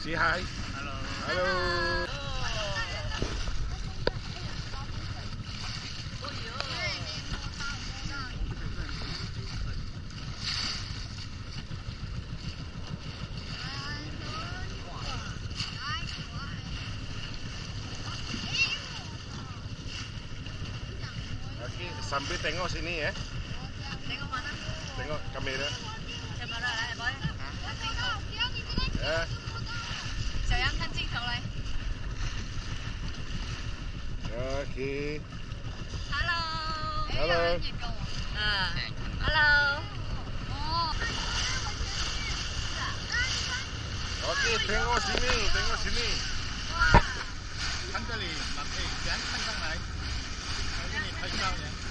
Say hi. Halo. Halo. Oke, sambil tengok sini ya. Tengok mana? Tengok kamera. Kamera lại boy. Ya. 小杨看镜头来。 Oke. Hello. Halo. Hello. Oke, tengok sini, tengok sini. 看这里，拿可以全看上来，而且你拍照呢。